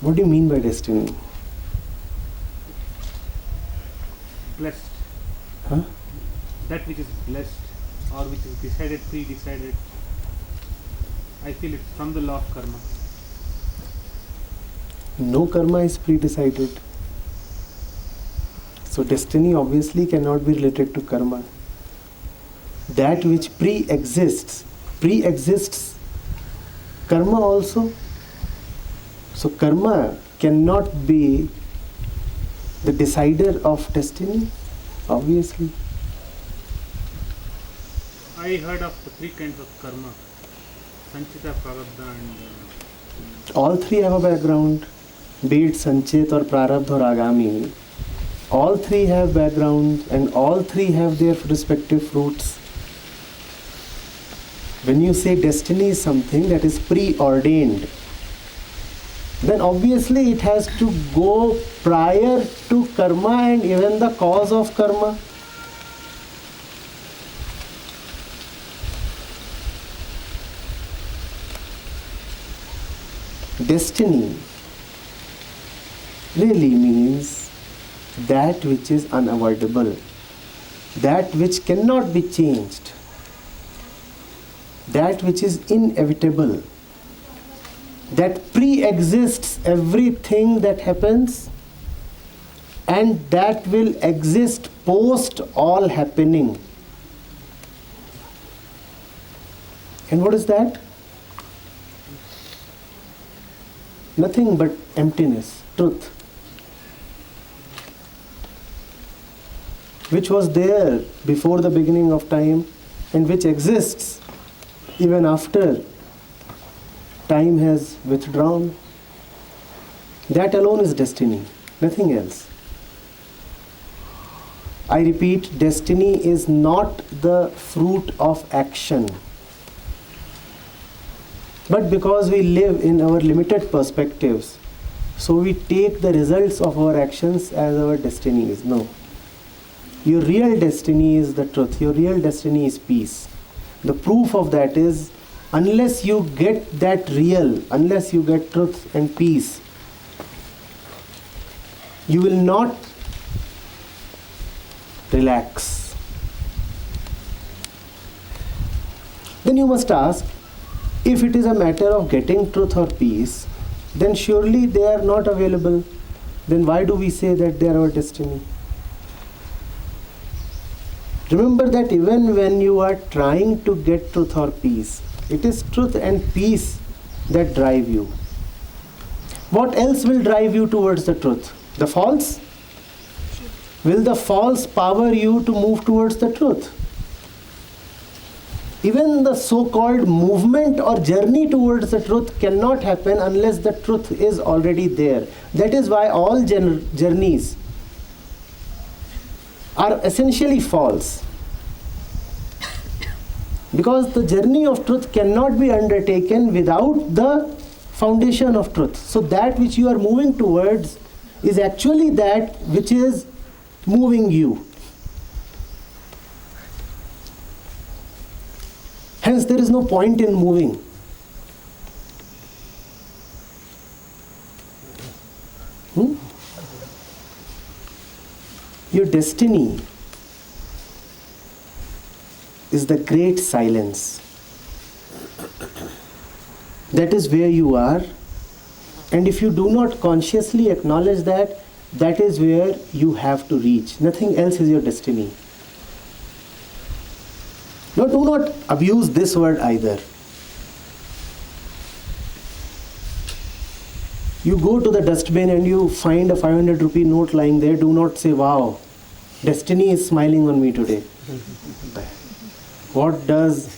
What do you mean by destiny? Blessed. Huh? That which is blessed or which is decided, pre-decided. I feel it's from the law of karma. No karma is pre-decided. So destiny obviously cannot be related to karma. That which pre-exists karma also. So karma cannot be the decider of destiny, obviously. I heard of the three kinds of karma. Sanchita, Prarabdha and... All three have a background, be it Sanchit or Prarabdha or Agami. All three have background and all three have their respective fruits. When you say destiny is something that is preordained, then obviously it has to go prior to karma and even the cause of karma. Destiny really means that which is unavoidable, that which cannot be changed, that which is inevitable, that pre-exists everything that happens and that will exist post all happening. And what is that? Nothing but emptiness, truth, which was there before the beginning of time and which exists even after time has withdrawn. That alone is destiny, nothing else. I repeat, destiny is not the fruit of action. But because we live in our limited perspectives, so we take the results of our actions as our destinies. No. Your real destiny is the truth. Your real destiny is peace. The proof of that is, unless you get that real, unless you get truth and peace, you will not relax. Then you must ask, if it is a matter of getting truth or peace, then surely they are not available. Then why do we say that they are our destiny? Remember that even when you are trying to get truth or peace, it is truth and peace that drive you. What else will drive you towards the truth? The false? Will the false power you to move towards the truth? Even the so-called movement or journey towards the truth cannot happen unless the truth is already there. That is why all journeys are essentially false. Because the journey of truth cannot be undertaken without the foundation of truth. So that which you are moving towards is actually that which is moving you. Hence, there is no point in moving. Your destiny is the great silence. That is where you are. And if you do not consciously acknowledge that, that is where you have to reach. Nothing else is your destiny. Now, do not abuse this word either. You go to the dustbin and you find a 500 rupee note lying there. Do not say, wow, destiny is smiling on me today. What does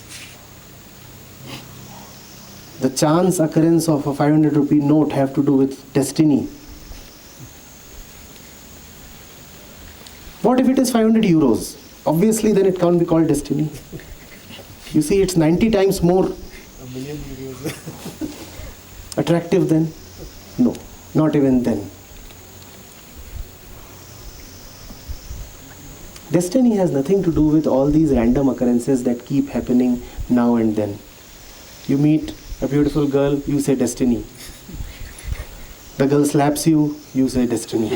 the chance occurrence of a 500 rupee note have to do with destiny? What if it is 500 euros? Obviously, then it can't be called destiny. You see, it's 90 times more attractive then. No, not even then. Destiny has nothing to do with all these random occurrences that keep happening now and then. You meet a beautiful girl, you say destiny. The girl slaps you, you say destiny.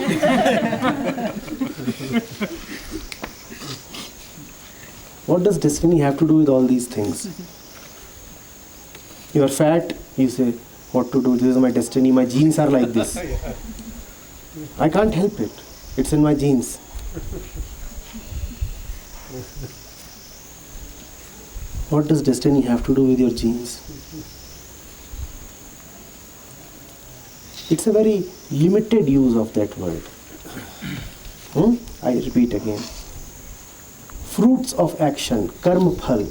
What does destiny have to do with all these things? You are fat, you say, what to do? This is my destiny. My genes are like this. I can't help it. It's in my genes. What does destiny have to do with your genes? It's a very limited use of that word. I repeat again. Fruits of action, karma phal,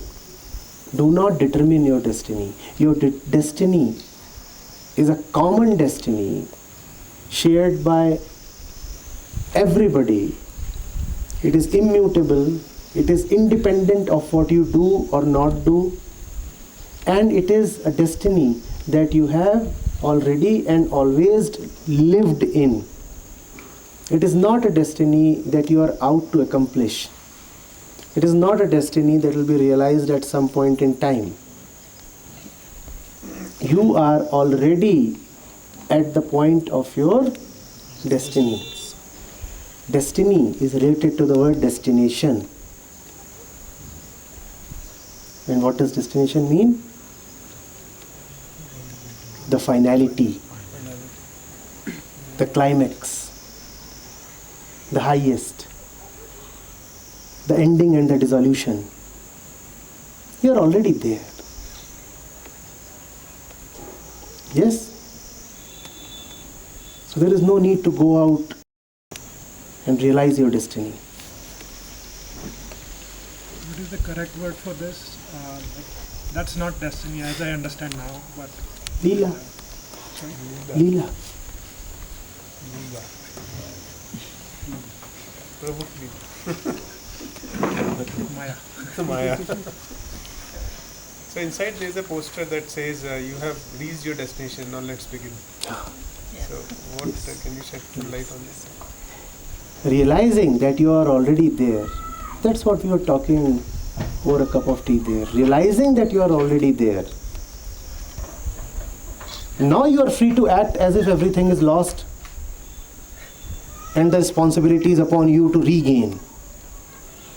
do not determine your destiny. Your destiny is a common destiny shared by everybody. It is immutable. It is independent of what you do or not do. And it is a destiny that you have already and always lived in. It is not a destiny that you are out to accomplish. It is not a destiny that will be realized at some point in time. You are already at the point of your destiny. Destiny is related to the word destination. And what does destination mean? The finality, the climax, the highest, the ending and the dissolution. You are already there. Yes? So there is no need to go out and realize your destiny. What is the correct word for this? That's not destiny as I understand now, but Leela. sorry? Leela. Maya. Maya. So inside there is a poster that says you have reached your destination, now let's begin. So what can you shed some light on this? Realizing that you are already there. That's what we were talking over a cup of tea there. Realizing that you are already there. Now you are free to act as if everything is lost and the responsibility is upon you to regain.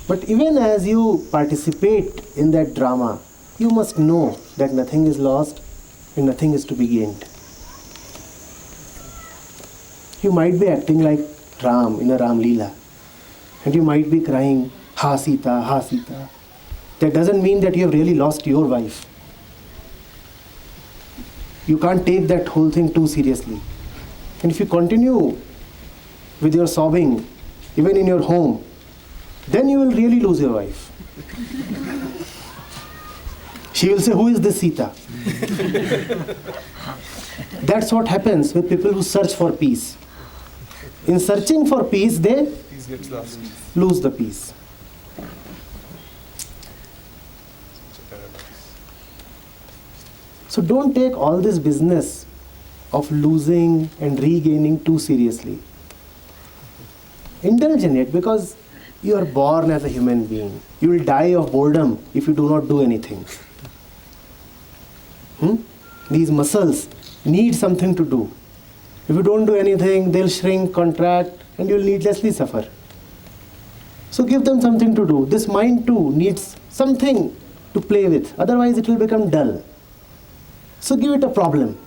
But even as you participate in that drama, you must know that nothing is lost and nothing is to be gained. You might be acting like Ram in a Ram Leela, and you might be crying, Ha Sita, Ha Sita. That doesn't mean that you have really lost your wife. You can't take that whole thing too seriously. And if you continue with your sobbing, even in your home, then you will really lose your wife. She will say, who is this Sita? That's what happens with people who search for peace. In searching for peace, they Peace gets lost. lose the peace. Such a paradox. So don't take all this business of losing and regaining too seriously. Indulge in it because you are born as a human being. You will die of boredom if you do not do anything. These muscles need something to do. If you don't do anything, they'll shrink, contract, and you'll needlessly suffer. So give them something to do. This mind too needs something to play with. Otherwise it will become dull. So give it a problem.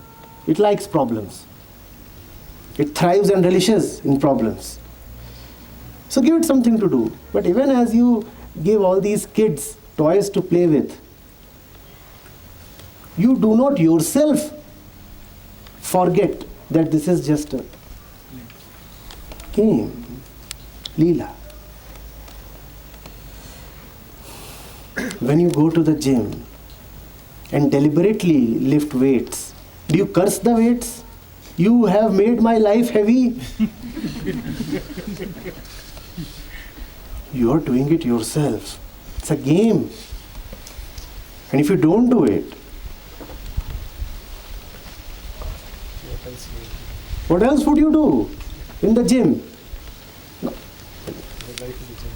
It likes problems. It thrives and relishes in problems. So give it something to do. But even as you give all these kids toys to play with, you do not yourself forget that this is just a game, Leela. When you go to the gym and deliberately lift weights, do you curse the weights? You have made my life heavy. You are doing it yourself. It's a game. And if you don't do it, what else would you do in the gym? No. The life in the gym.